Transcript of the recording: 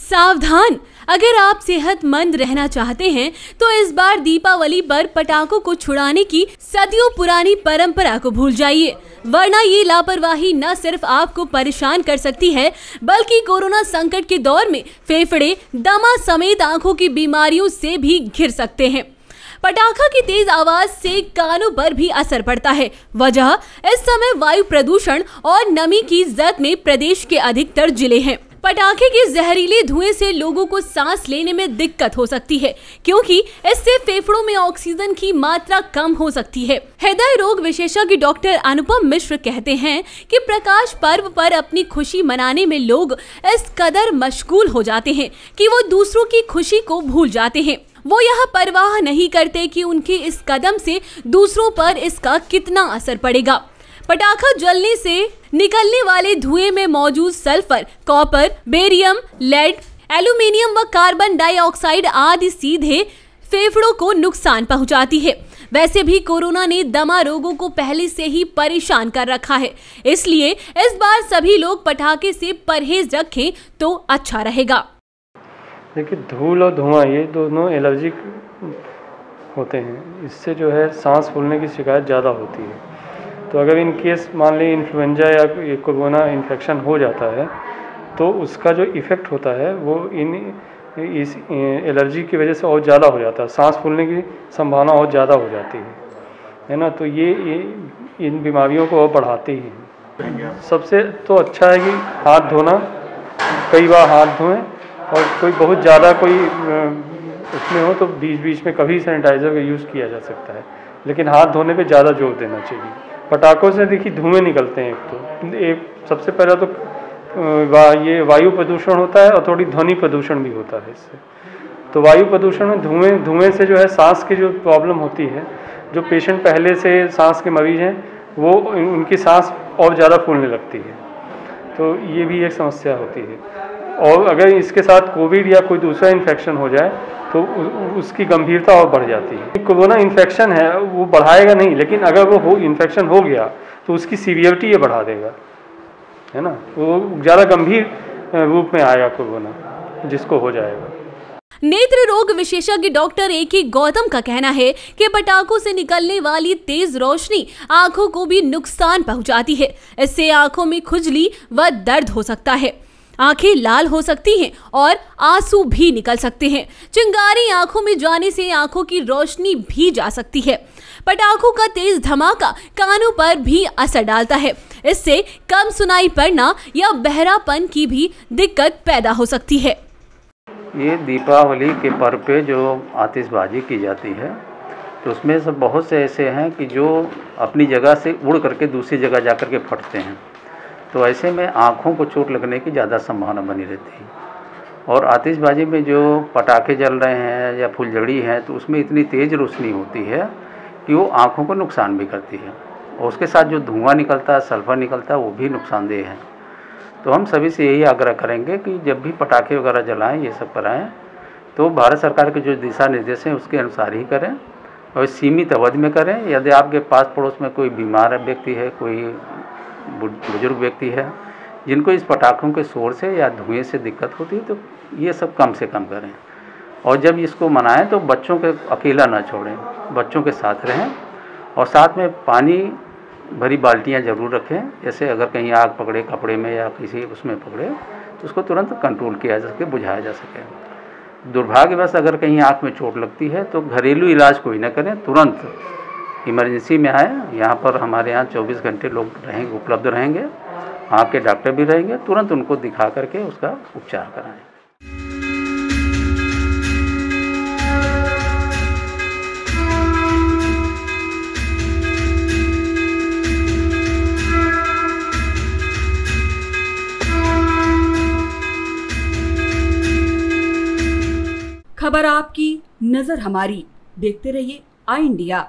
सावधान, अगर आप सेहतमंद रहना चाहते हैं तो इस बार दीपावली पर पटाखों को छुड़ाने की सदियों पुरानी परंपरा को भूल जाइए, वरना ये लापरवाही न सिर्फ आपको परेशान कर सकती है बल्कि कोरोना संकट के दौर में फेफड़े, दमा समेत आंखों की बीमारियों से भी घिर सकते हैं। पटाखा की तेज आवाज से कानों पर भी असर पड़ता है। वजह इस समय वायु प्रदूषण और नमी की जद में प्रदेश के अधिकतर जिले हैं। पटाखे के जहरीले धुएं से लोगों को सांस लेने में दिक्कत हो सकती है, क्योंकि इससे फेफड़ों में ऑक्सीजन की मात्रा कम हो सकती है। हृदय रोग विशेषज्ञ डॉक्टर अनुपम मिश्र कहते हैं कि प्रकाश पर्व पर अपनी खुशी मनाने में लोग इस कदर मशगूल हो जाते हैं कि वो दूसरों की खुशी को भूल जाते हैं। वो यह परवाह नहीं करते कि उनके इस कदम से दूसरों पर इसका कितना असर पड़ेगा। पटाखा जलने से निकलने वाले धुएं में मौजूद sulphur, copper, barium, lead, aluminium व कार्बन डाइऑक्साइड आदि सीधे फेफड़ों को नुकसान पहुंचाती है। वैसे भी कोरोना ने दमा रोगों को पहले से ही परेशान कर रखा है, इसलिए इस बार सभी लोग पटाखे से परहेज रखें तो अच्छा रहेगा। देखिए, धूल और धुआं ये दोनों एलर्जिक होते हैं, इससे जो है सांस फूलने की शिकायत ज़्यादा होती है। तो अगर इन केस मान ली इन्फ्लुएंजा या कोरोना इन्फेक्शन हो जाता है तो उसका जो इफ़ेक्ट होता है वो इस एलर्जी की वजह से और ज़्यादा हो जाता है, सांस फूलने की संभावना और ज़्यादा हो जाती है ना। तो ये इन बीमारियों को और बढ़ाती ही। सबसे तो अच्छा है कि हाथ धोना, कई बार हाथ धोएं, और कोई बहुत ज़्यादा कोई उसमें हो तो बीच बीच में कभी सैनिटाइज़र का यूज़ किया जा सकता है, लेकिन हाथ धोने पे ज़्यादा जोर देना चाहिए। पटाखों से देखिए धुएं निकलते हैं, एक सबसे पहला तो ये वायु प्रदूषण होता है और थोड़ी ध्वनि प्रदूषण भी होता है इससे। तो वायु प्रदूषण में धुएं से जो है सांस की जो प्रॉब्लम होती है, जो पेशेंट पहले से सांस के मरीज हैं वो उनकी सांस और ज़्यादा फूलने लगती है, तो ये भी एक समस्या होती है। और अगर इसके साथ कोविड या कोई दूसरा इन्फेक्शन हो जाए तो उसकी गंभीरता और बढ़ जाती है। कोरोना इन्फेक्शन है वो बढ़ाएगा नहीं, लेकिन अगर वो इन्फेक्शन हो गया तो उसकी सीवियरिटी ये बढ़ा देगा, है ना। वो ज़्यादा गंभीर रूप में आएगा कोरोना जिसको हो जाएगा। नेत्र रोग विशेषज्ञ डॉक्टर A.K. गौतम का कहना है कि पटाखों से निकलने वाली तेज रोशनी आंखों को भी नुकसान पहुंचाती है। इससे आंखों में खुजली व दर्द हो सकता है, आंखें लाल हो सकती हैं और आंसू भी निकल सकते हैं। चिंगारी आंखों में जाने से आंखों की रोशनी भी जा सकती है। पटाखों का तेज धमाका कानों पर भी असर डालता है, इससे कम सुनाई पड़ना या बहरापन की भी दिक्कत पैदा हो सकती है। ये दीपावली के पर्व पे जो आतिशबाजी की जाती है तो उसमें सब बहुत से ऐसे हैं कि जो अपनी जगह से उड़ करके दूसरी जगह जा कर के फटते हैं, तो ऐसे में आँखों को चोट लगने की ज़्यादा संभावना बनी रहती है। और आतिशबाजी में जो पटाखे जल रहे हैं या फुलझड़ी है तो उसमें इतनी तेज़ रोशनी होती है कि वो आँखों को नुकसान भी करती है, और उसके साथ जो धुआं निकलता है, सल्फर निकलता है, वो भी नुकसानदेह है। तो हम सभी से यही आग्रह करेंगे कि जब भी पटाखे वगैरह जलाएं, ये सब कराएं, तो भारत सरकार के जो दिशा निर्देश हैं उसके अनुसार ही करें और सीमित अवधि में करें। यदि आपके पास पड़ोस में कोई बीमार व्यक्ति है, कोई बुजुर्ग व्यक्ति है जिनको इस पटाखों के शोर से या धुएं से दिक्कत होती है, तो ये सब कम से कम करें। और जब इसको मनाएं तो बच्चों के अकेला ना छोड़ें, बच्चों के साथ रहें, और साथ में पानी भरी बाल्टियां ज़रूर रखें। जैसे अगर कहीं आग पकड़े कपड़े में या किसी उसमें पकड़े तो उसको तुरंत कंट्रोल किया जा सके, बुझाया जा सके। दुर्भाग्यवश अगर कहीं आँख में चोट लगती है तो घरेलू इलाज कोई ना करें, तुरंत इमरजेंसी में आए। यहाँ पर हमारे यहाँ 24 घंटे लोग रहेंगे, उपलब्ध रहेंगे, आँख के डॉक्टर भी रहेंगे, तुरंत उनको दिखा करके उसका उपचार कराएं। खबर आपकी, नजर हमारी। देखते रहिए आई इंडिया।